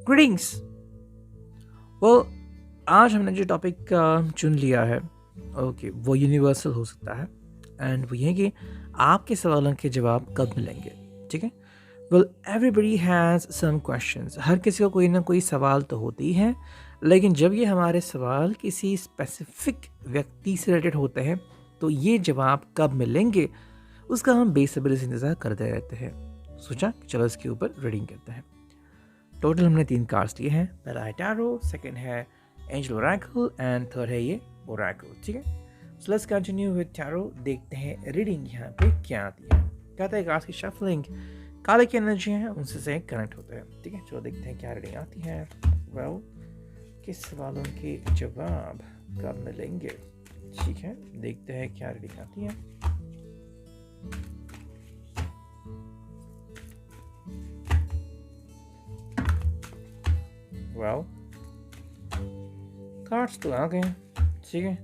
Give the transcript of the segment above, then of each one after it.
Greetings. Well, आज हमने जो टॉपिक चुन लिया है, ओके, वो यूनिवर्सल हो सकता है। एंड वो ये कि आपके सवालों के जवाब कब मिलेंगे। ठीक है। Well, everybody has some questions. हर किसी का कोई ना कोई सवाल तो होते ही है, लेकिन जब ये हमारे सवाल किसी स्पेसिफिक व्यक्ति से रिलेटेड होते हैं तो ये जवाब कब मिलेंगे उसका हम बेसब्री से इंतज़ार करते रहते हैं। सोचा कि चलो इसके ऊपर रीडिंग करते हैं। टोटल हमने 3 कार्ड्स लिए हैं। पहला है टैरो, सेकंड है एंजल ओरेकल एंड थर्ड है ये ओरेकल। ठीक है, so let's continue with tarot. देखते हैं रीडिंग यहाँ पे क्या आती है। कहता है कार्ड्स की शफलिंग काले की एनर्जी है उनसे से कनेक्ट होते हैं। ठीक है, चलो देखते हैं क्या रीडिंग आती है। वेल, किस सवालों के जवाब कब मिलेंगे। ठीक है, देखते हैं क्या रीडिंग आती है। वेल, कार्ड्स तो आ गए हैं। ठीक है,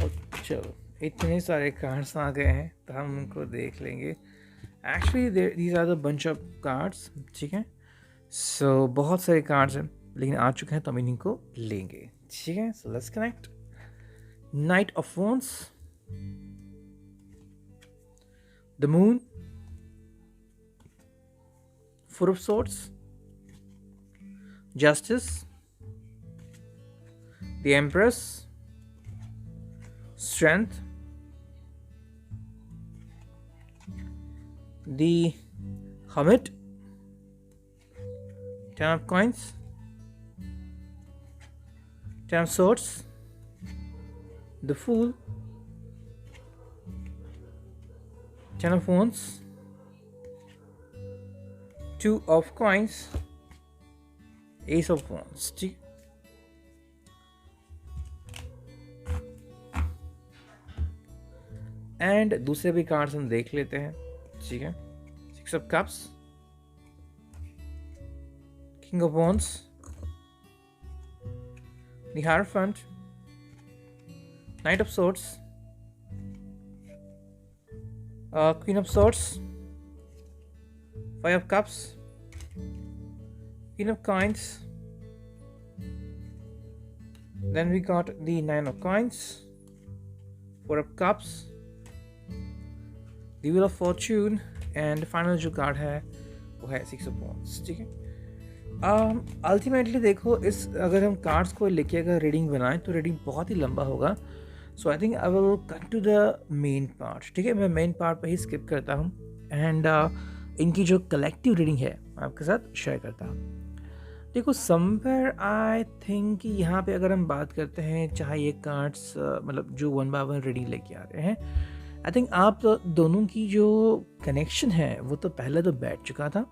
और चलो इतने सारे कार्ड्स आ गए हैं तो हम उनको देख लेंगे। Actually these are the bunch of cards. ठीक है, सो बहुत सारे कार्ड्स हैं लेकिन आ चुके हैं तो हम इन्हीं को लेंगे। ठीक है, so let's connect. Night of wands, the moon, four of swords, justice, the Empress, Strength, the Hermit, Ten of Coins, Ten of Swords, the Fool, Ten of Wands, Two of Coins, Ace of Wands. ठीक, and दूसरे भी cards हम देख लेते हैं। ठीक है, six of cups, king of wands, the hierophant, knight of swords, queen of swords, five of cups, queen of coins, then we got the nine of coins, four of cups, the wheel of fortune, and final जो card है वो है six of wands. ठीक है, ultimately देखो, इस अगर हम कार्ड्स को लेके अगर रीडिंग बनाएं तो रीडिंग बहुत ही लंबा होगा। So I think I will cut to the main part. ठीक है, मैं मेन पार्ट पे ही स्किप करता हूँ एंड इनकी जो कलेक्टिव रीडिंग है मैं आपके साथ शेयर करता हूँ। देखो, समवेयर आई थिंक यहाँ पे अगर हम बात करते हैं, चाहे ये कार्ड्स मतलब जो 1 बाय 1 रीडिंग लेके आ रहे हैं, आई थिंक आप दोनों की जो कनेक्शन है वो तो पहले तो बैठ चुका था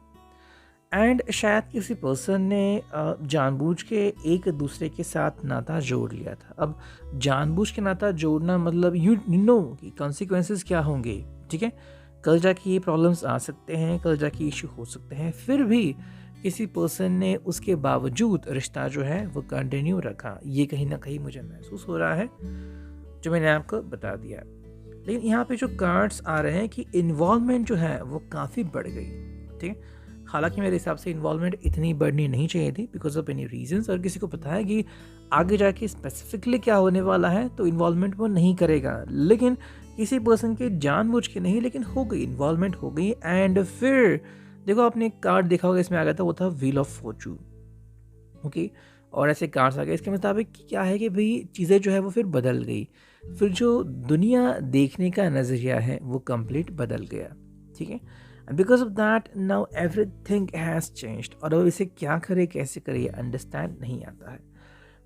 एंड शायद किसी पर्सन ने जानबूझ के एक दूसरे के साथ नाता जोड़ लिया था। अब जानबूझ के नाता जोड़ना मतलब यू नो कि कॉन्सिक्वेंसेस क्या होंगे। ठीक है, कल जाके ये प्रॉब्लम्स आ सकते हैं, कल जाके इशू हो सकते हैं, फिर भी किसी पर्सन ने उसके बावजूद रिश्ता जो है वो कंटिन्यू रखा। ये कहीं ना कहीं मुझे महसूस हो रहा है जो मैंने आपको बता दिया। लेकिन यहाँ पे जो कार्ड्स आ रहे हैं कि इन्वॉल्वमेंट जो है वो काफ़ी बढ़ गई। ठीक है, हालांकि मेरे हिसाब से इन्वॉल्वमेंट इतनी बढ़नी नहीं चाहिए थी बिकॉज ऑफ एनी रीजंस। और किसी को पता है कि आगे जाके स्पेसिफिकली क्या होने वाला है तो इन्वॉल्वमेंट वो नहीं करेगा, लेकिन किसी पर्सन के जानबूझ के नहीं, लेकिन हो गई, इन्वॉल्वमेंट हो गई। एंड फिर देखो, आपने एक कार्ड देखा होगा, इसमें आ गया था, वो था व्हील ऑफ फॉर्चून। ओके, और ऐसे कार्ड्स आ गए। इसके मुताबिक क्या है कि भाई चीज़ें जो है वो फिर बदल गई, फिर जो दुनिया देखने का नज़रिया है वो कंप्लीट बदल गया। ठीक है, because of that now everything has changed. और अब इसे क्या करे, कैसे करे, ये अंडरस्टैंड नहीं आता है।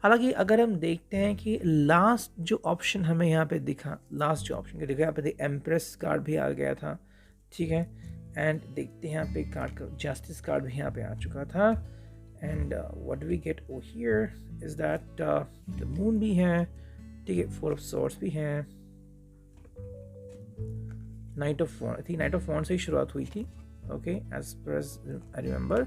हालांकि अगर हम देखते हैं कि लास्ट जो ऑप्शन हमें यहाँ पे दिखा, लास्ट जो ऑप्शन दिखा, यहाँ पे एम्प्रेस कार्ड भी आ गया था। ठीक है, एंड देखते हैं यहाँ पे कार्ड का जस्टिस कार्ड भी यहाँ पे आ चुका था। And what we get oh here is that the moon भी है। ठीक है, फोर ऑफ सॉर्ड्स भी है, नाइट ऑफ वॉन्ड थी, नाइट ऑफ वॉन्ड से ही शुरुआत हुई थी। Okay, as per as I remember.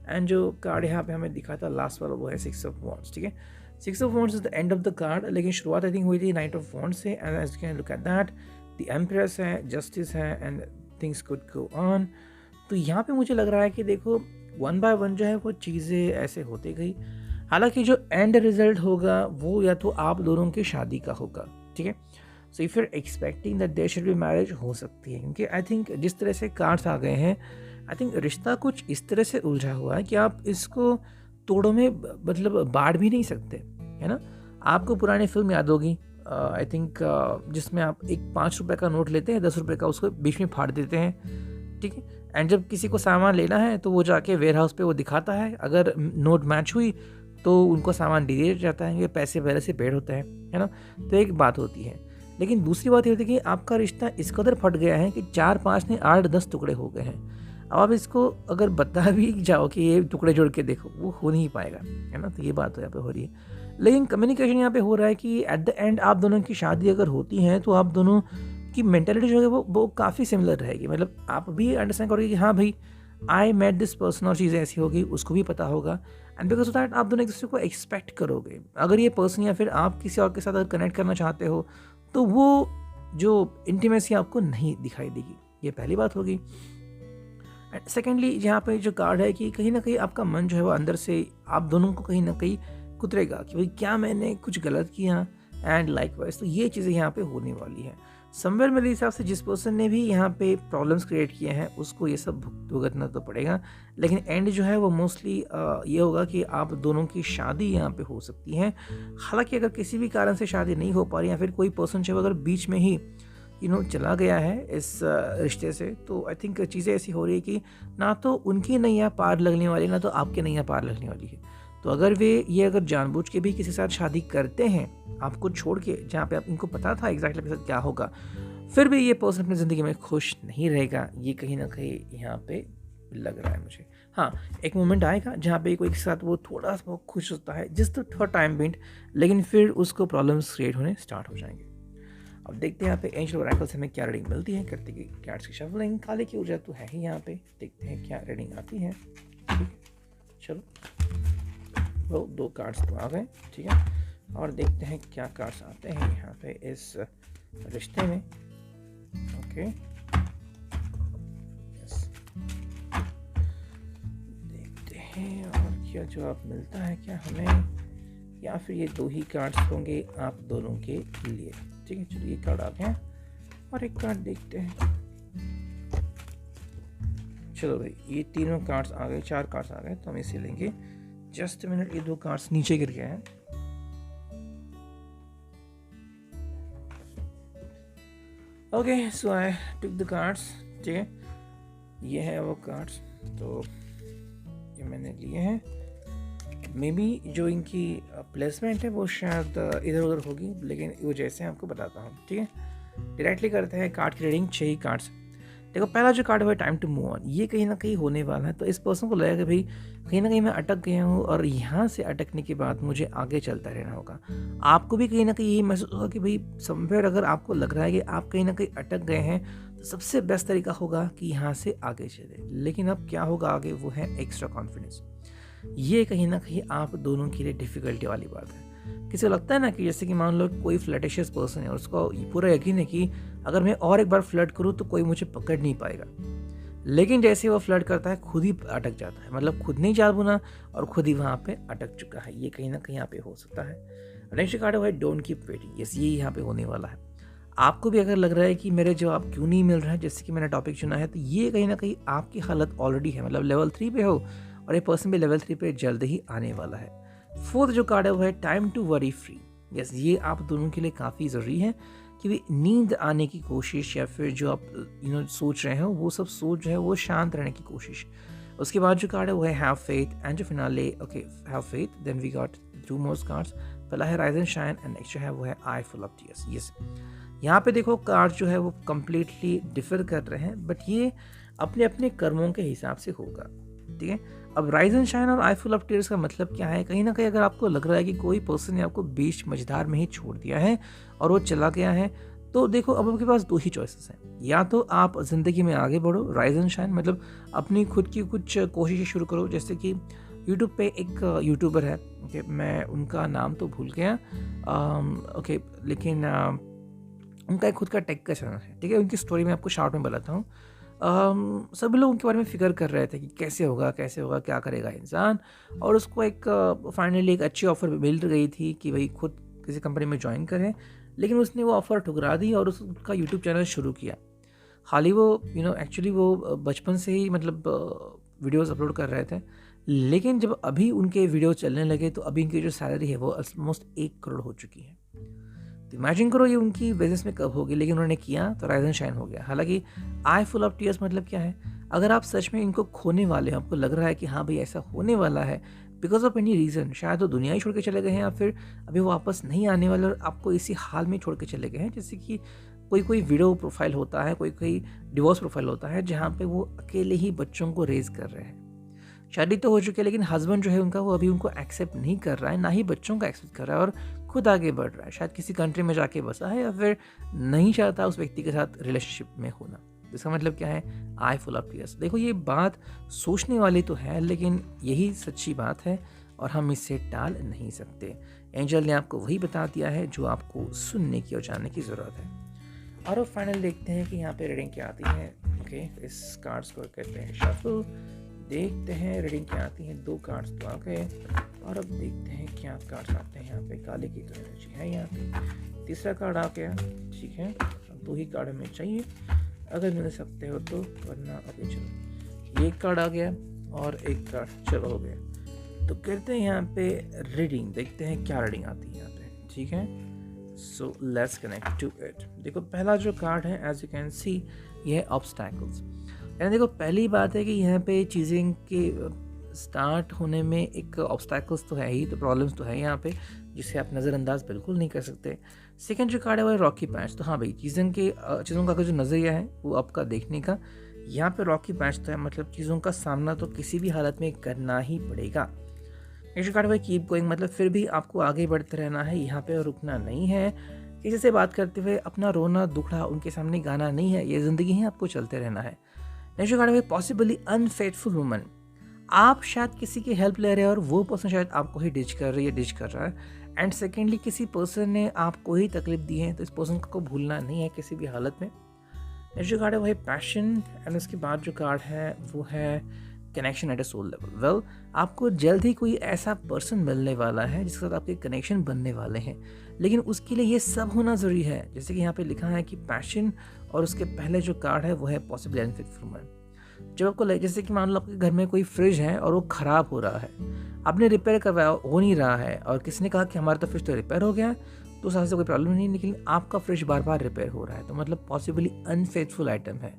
And जो कार्ड यहाँ पे हमें दिखा था लास्ट वाला वो है सिक्स ऑफ वॉन्ड्स। ठीक है, six of wands is the end of the card, लेकिन शुरुआत आई थिंक हुई थी नाइट ऑफ वॉन्ड से। And as you can look at that, the empress है, जस्टिस है, and things could go on. तो यहाँ पे मुझे लग रहा है कि देखो, वन बाय वन जो है वो चीज़ें ऐसे होती गई। हालाँकि जो एंड रिज़ल्ट होगा वो या तो आप दोनों की शादी का होगा, ठीक है? So if you are expecting that there should be marriage, हो सकती है, क्योंकि आई थिंक जिस तरह से कार्ड्स आ गए हैं, आई थिंक रिश्ता कुछ इस तरह से उलझा हुआ है कि आप इसको तोड़ों में मतलब बाँट भी नहीं सकते, है ना? आपको पुरानी फ़िल्म याद होगी, आई थिंक जिसमें आप एक ₹5 का नोट लेते हैं, ₹10 का उसको बीच में फाड़ देते हैं, ठीक है? एंड जब किसी को सामान लेना है तो वो जाके वेयर हाउस पे वो दिखाता है, अगर नोट मैच हुई तो उनको सामान दे दिया जाता है, ये पैसे पहले से पेड होते हैं, है ना? तो एक बात होती है। लेकिन दूसरी बात ये होती है कि आपका रिश्ता इस कदर फट गया है कि 4-5 नहीं 8-10 टुकड़े हो गए हैं। अब आप इसको अगर बता भी जाओ कि ये टुकड़े जोड़ के देखो, वो हो नहीं पाएगा, है ना? तो ये बात तो यहाँ पे हो रही है। लेकिन कम्युनिकेशन यहाँ पे हो रहा है कि एट द एंड आप दोनों की शादी अगर होती है तो आप दोनों की मेंटालिटी जो है वो काफ़ी सिमिलर रहेगी। मतलब आप भी अंडरस्टैंड करोगे कि हाँ भाई, आई मेट दिस पर्सन और चीज़ें ऐसी होगी, उसको भी पता होगा, एंड बिकॉज ऑफ दैट आप दोनों एक दूसरे को एक्सपेक्ट करोगे। अगर ये पर्सन या फिर आप किसी और के साथ अगर कनेक्ट करना चाहते हो तो वो जो इंटीमेसी आपको नहीं दिखाई देगी, ये पहली बात होगी। एंड सेकेंडली यहाँ पे जो कार्ड है कि कहीं ना कहीं आपका मन जो है वो अंदर से आप दोनों को कहीं ना कहीं कुतरेगा कि भाई क्या मैंने कुछ गलत किया, एंड लाइकवाइज तो ये चीज़ें यहाँ पे होने वाली है। समवेयर मेरे हिसाब से जिस पर्सन ने भी यहाँ पे प्रॉब्लम्स क्रिएट किए हैं उसको ये सब भुगतना तो पड़ेगा, लेकिन एंड जो है वो मोस्टली ये होगा कि आप दोनों की शादी यहाँ पे हो सकती है। हालांकि अगर किसी भी कारण से शादी नहीं हो पा रही या फिर कोई पर्सन जो अगर बीच में ही चला गया है इस रिश्ते से, तो आई थिंक चीज़ें ऐसी हो रही है कि ना तो उनकी नैया पार लगने वाली है, ना तो आपकी नैया पार लगने वाली है। तो अगर अगर जानबूझ के भी किसी के साथ शादी करते हैं आपको छोड़ के, जहाँ पे आप इनको पता था एग्जैक्टली आपके साथ क्या होगा, फिर भी ये पर्सन अपनी ज़िंदगी में खुश नहीं रहेगा, ये कहीं ना कहीं यहाँ पे लग रहा है मुझे। हाँ, एक मोमेंट आएगा जहाँ पे कोई के साथ वो थोड़ा सा खुश होता है जस्ट फॉर टाइम बिंट, लेकिन फिर उसको प्रॉब्लम्स क्रिएट होने स्टार्ट हो जाएंगे। अब देखते हैं यहाँ पे एंजल ओरेकल से हमें क्या रीडिंग मिलती है। करते की कार्ड्स की शफलिंग, काले की ऊर्जा तो है ही यहाँ पे, देखते हैं क्या रीडिंग आती है। ठीक है, चलो वो 2 कार्ड्स तो आ गए, ठीक है, और देखते हैं क्या कार्ड्स आते हैं यहाँ पे इस रिश्ते में। ओके, यस, देखते हैं और क्या जवाब मिलता है क्या हमें, या फिर ये 2 ही कार्ड्स होंगे आप दोनों के लिए। ठीक है, चलिए ये कार्ड आ गए और एक कार्ड देखते हैं। चलो भाई, ये तीनों कार्ड्स आ गए, 4 कार्ड्स आ गए, तो हम इसे लेंगे। जस्ट मिनट, ये 2 कार्ड्स नीचे गिर गए हैं। Okay, so I took the cards. ठीक है, ये है वो कार्ड्स, तो ये मैंने लिए हैं। मे बी जो इनकी प्लेसमेंट है वो शायद इधर उधर होगी, लेकिन वो जैसे आपको बताता हूँ। ठीक है, डायरेक्टली करते हैं कार्ड की रीडिंग। 6 ही कार्ड्स। देखो, पहला जो कार्ड है टाइम टू मूव ऑन, ये कहीं ना कहीं होने वाला है। तो इस पर्सन को लगेगा कि भाई कहीं ना कहीं मैं अटक गया हूँ और यहाँ से अटकने के बाद मुझे आगे चलता रहना होगा। आपको भी कहीं ना कहीं यही महसूस होगा कि भाई समवेयर अगर आपको लग रहा है कि आप कहीं ना कहीं अटक गए हैं, तो सबसे बेस्ट तरीका होगा कि यहाँ से आगे चले। लेकिन अब क्या होगा आगे, वो है एक्स्ट्रा कॉन्फिडेंस। ये कहीं ना कहीं आप दोनों के लिए डिफ़िकल्टी वाली बात है। किसी को लगता है ना कि जैसे कि मान लो कोई फ्लर्टिशियस पर्सन है और उसको पूरा यकीन है कि अगर मैं और एक बार फ्लर्ट करूँ तो कोई मुझे पकड़ नहीं पाएगा, लेकिन जैसे वो फ्लर्ट करता है खुद ही अटक जाता है, मतलब खुद नहीं जा बुना और खुद ही वहाँ पे अटक चुका है। ये कहीं ना कहीं यहाँ पे हो सकता है। नेक्स्ट कार्ड है डोंट कीप वेटिंग। यस, ये यहाँ पे होने वाला है। आपको भी अगर लग रहा है कि मेरे जवाब क्यों नहीं मिल रहा है, जैसे कि मैंने टॉपिक चुना है, तो ये कहीं ना कहीं आपकी हालत ऑलरेडी है, मतलब लेवल 3 पे हो और ये पर्सन भी लेवल 3 पे जल्द ही आने वाला है। 4th जो कार्ड है वो है time to worry free. Yes, ये आप दोनों के लिए काफ़ी ज़रूरी है कि भी नींद आने की कोशिश या फिर जो आप सोच रहे हो वो सब सोच जो है वो शांत रहने की कोशिश। उसके बाद जो कार्ड है वो है हैव फेथ एंड जो finale. Okay, have faith, then we got 2 most cards. पहला है rise and shine and next जो है वो है eye full of tears. Yes, यहाँ पे देखो कार्ड जो है वो कम्प्लीटली डिफर कर रहे हैं, बट ये अपने अपने कर्मों के हिसाब से होगा। ठीक है, अब राइज एंड शाइन और आई फुल ऑफ टीयर्स का मतलब क्या है, कहीं ना कहीं अगर आपको लग रहा है कि कोई पर्सन ने आपको बीच मझधार में ही छोड़ दिया है और वो चला गया है, तो देखो अब आपके पास 2 ही चॉइसेस हैं। या तो आप ज़िंदगी में आगे बढ़ो, राइज एंड शाइन, मतलब अपनी खुद की कुछ कोशिशें शुरू करो। जैसे कि यूट्यूब पे एक यूट्यूबर है, ओके, मैं उनका नाम तो भूल गया, ओके, लेकिन उनका एक खुद का टेक का चैनल है। ठीक है, उनकी स्टोरी मैं आपको शॉर्ट में बताता हूँ। सभी लोग उनके बारे में फ़िक्र कर रहे थे कि कैसे होगा, क्या करेगा इंसान। और उसको एक फाइनली एक अच्छी ऑफ़र मिल गई थी कि भाई खुद किसी कंपनी में जॉइन करें, लेकिन उसने वो ऑफ़र ठुकरा दी और उसका यूट्यूब चैनल शुरू किया। हाल ही वो एक्चुअली वो बचपन से ही मतलब वीडियोज़ अपलोड कर रहे थे, लेकिन जब अभी उनके वीडियो चलने लगे तो अभी इनकी जो सैलरी है वो ऑलमोस्ट 1 करोड़ हो चुकी है। तो इमेजिन करो ये उनकी बिजनेस में कब होगी, लेकिन उन्होंने किया तो राइज एंड शाइन हो गया। हालांकि आई फुल ऑफ टीयर्स मतलब क्या है, अगर आप सच में इनको खोने वाले हो, आपको लग रहा है कि हाँ भाई ऐसा होने वाला है बिकॉज ऑफ एनी रीज़न, शायद वो दुनिया ही छोड़ के चले गए हैं या फिर अभी वो वापस नहीं आने वाले और आपको इसी हाल में छोड़ के चले गए हैं। जैसे कि कोई वीडियो प्रोफाइल होता है, कोई डिवोर्स प्रोफाइल होता है जहाँ पे वो अकेले ही बच्चों को रेज कर रहे हैं। शादी तो हो चुकी है लेकिन हस्बैंड जो है उनका वो अभी उनको एक्सेप्ट नहीं कर रहा है, ना ही बच्चों का एक्सेप्ट कर रहा है और खुद आगे बढ़ रहा है। शायद किसी कंट्री में जाके बसा है या फिर नहीं चाहता उस व्यक्ति के साथ रिलेशनशिप में होना। इसका मतलब क्या है, आई फुल ऑफ टीयर्स। देखो ये बात सोचने वाली तो है लेकिन यही सच्ची बात है और हम इससे टाल नहीं सकते। एंजल ने आपको वही बता दिया है जो आपको सुनने की और जानने की ज़रूरत है। और अब फाइनल देखते हैं कि यहाँ पे रीडिंग क्या आती है। ओके, इस कार्ड्स को कहते हैं शफल। देखते हैं रीडिंग क्या आती है। 2 कार्ड्स तो आ गए और अब देखते हैं क्या कार्ड्स आते हैं। यहाँ पे काले की तो एनर्जी है, यहाँ पे तीसरा कार्ड आ गया। ठीक है, अब 2 ही कार्ड हमें चाहिए अगर मिल सकते हो तो, वरना अभी चलो। 1 कार्ड आ गया और 1 कार्ड चलो हो गया। तो करते हैं यहाँ पे रीडिंग, देखते हैं क्या रीडिंग आती है यहाँ पे। ठीक है, so let's connect to it. देखो पहला जो कार्ड है एज यू कैन सी ये है ऑब्स्टैकल्स। यानी देखो पहली बात है कि यहाँ पे चीज़ें के स्टार्ट होने में एक ऑब्स्टैकल्स तो है ही, तो प्रॉब्लम्स तो है यहाँ पे जिसे आप नज़रअंदाज बिल्कुल नहीं कर सकते। सेकंड जो कार्ड है वो है रॉकी पैच। तो हाँ भाई, चीज़ों का जो नज़रिया है वो आपका देखने का, यहाँ पे रॉकी पैच तो है, मतलब चीज़ों का सामना तो किसी भी हालत में करना ही पड़ेगा। नेक्स्ट कार्ड है कीप गोइंग, मतलब फिर भी आपको आगे बढ़ते रहना है, यहाँ पे रुकना नहीं है। किसी से बात करते हुए अपना रोना दुखड़ा उनके सामने गाना नहीं है, ये ज़िंदगी है, आपको चलते रहना है। नेक्स्ट कार्ड है पॉसिबली अनफेथफुल वुमन। आप शायद किसी की हेल्प ले रहे हैं और वो पर्सन शायद आपको ही डिच कर रहा है। एंड सेकेंडली किसी पर्सन ने आपको ही तकलीफ दी है, तो इस पर्सन को भूलना नहीं है किसी भी हालत में। नेक्स्ट जो कार्ड है वो है पैशन। एंड उसके बाद जो कार्ड है वो है connection at a soul level. Well, आपको जल्द ही कोई ऐसा पर्सन मिलने वाला है जिसके साथ आपके कनेक्शन बनने वाले हैं, लेकिन उसके लिए ये सब होना ज़रूरी है। जैसे कि यहाँ पे लिखा है कि पैशन, और उसके पहले जो कार्ड है वो है पॉसिबल अनफेथफुल वुमन। जब आपको जैसे कि मान लो आपके घर में कोई फ्रिज है और वो ख़राब हो रहा है, आपने रिपेयर करवाया, हो नहीं रहा है, और किसी ने कहा कि हमारा तो फ्रिज तो रिपेयर हो गया है, तो उस से कोई प्रॉब्लम नहीं, लेकिन आपका फ्रिज बार बार रिपेयर हो रहा है, तो मतलब पॉसिबली अनफेथफुल आइटम है।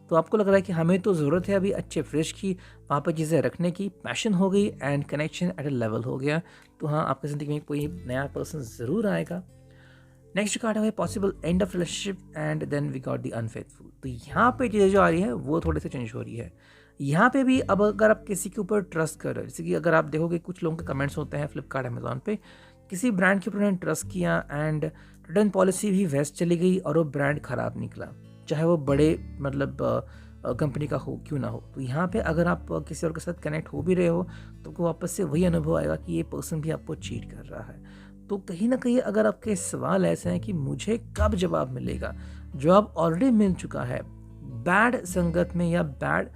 तो आपको लग रहा है कि हमें तो ज़रूरत है अभी अच्छे फ्रिज की, वहाँ पर चीज़ें रखने की, पैशन हो गई and connection at a level हो गया, तो हाँ आपकी ज़िंदगी में कोई नया पर्सन ज़रूर आएगा। नेक्स्ट कार्ड है possible end of relationship and then we got the unfaithful. तो यहाँ पे चीज़ें जो आ रही है वो थोड़े से चेंज हो रही है। यहाँ पे भी अब अगर आप किसी के ऊपर ट्रस्ट कर रहे हो, जैसे कि अगर आप देखोगे कुछ लोगों के कमेंट्स होते हैं फ्लिपकार्ट अमेजोन पे, किसी ब्रांड के ऊपर उन्होंने ट्रस्ट किया एंड रिटर्न पॉलिसी भी वेस्ट चली गई और वो ब्रांड ख़राब निकला, चाहे वो बड़े मतलब कंपनी का हो क्यों ना हो। तो यहाँ पे अगर आप किसी और के साथ कनेक्ट हो भी रहे हो तो वापस से वही अनुभव आएगा कि ये पर्सन भी आपको चीट कर रहा है। तो कहीं ना कहीं अगर आपके सवाल ऐसे हैं कि मुझे कब जवाब मिलेगा, जवाब ऑलरेडी मिल चुका है। बैड संगत में या बैड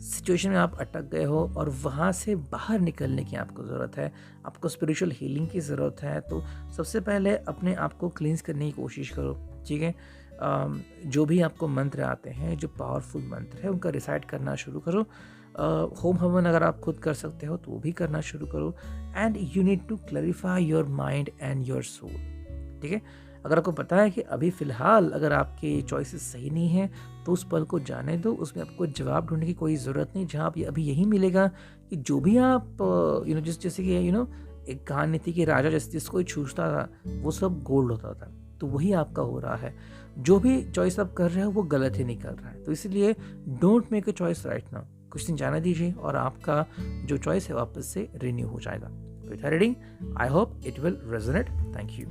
सिचुएशन में आप अटक गए हो और वहाँ से बाहर निकलने की आपको ज़रूरत है, आपको स्पिरिचुअल हीलिंग की ज़रूरत है। तो सबसे पहले अपने आप को क्लींस करने की कोशिश करो। ठीक है, जो भी आपको मंत्र आते हैं, जो पावरफुल मंत्र है, उनका रिसाइट करना शुरू करो। होम हवन अगर आप खुद कर सकते हो तो वो भी करना शुरू करो। And you need to clarify your mind and your soul. ठीक है, अगर आपको पता है कि अभी फ़िलहाल अगर आपके चॉइसेस सही नहीं हैं तो उस पल को जाने दो, उसमें आपको जवाब ढूंढने की कोई ज़रूरत नहीं। जहाँ आप अभी यही मिलेगा कि जो भी आप जैसे कि एक कहानी थी कि राजा जिसको छूटता था वो सब गोल्ड होता था, तो वही आपका हो रहा है। जो भी चॉइस आप कर रहे हो वो गलत ही निकल रहा है, तो इसलिए don't make a choice right now. कुछ दिन जाने दीजिए और आपका जो चॉइस है वापस से रिन्यू हो जाएगा। With reading I hope it will resonate. Thank you.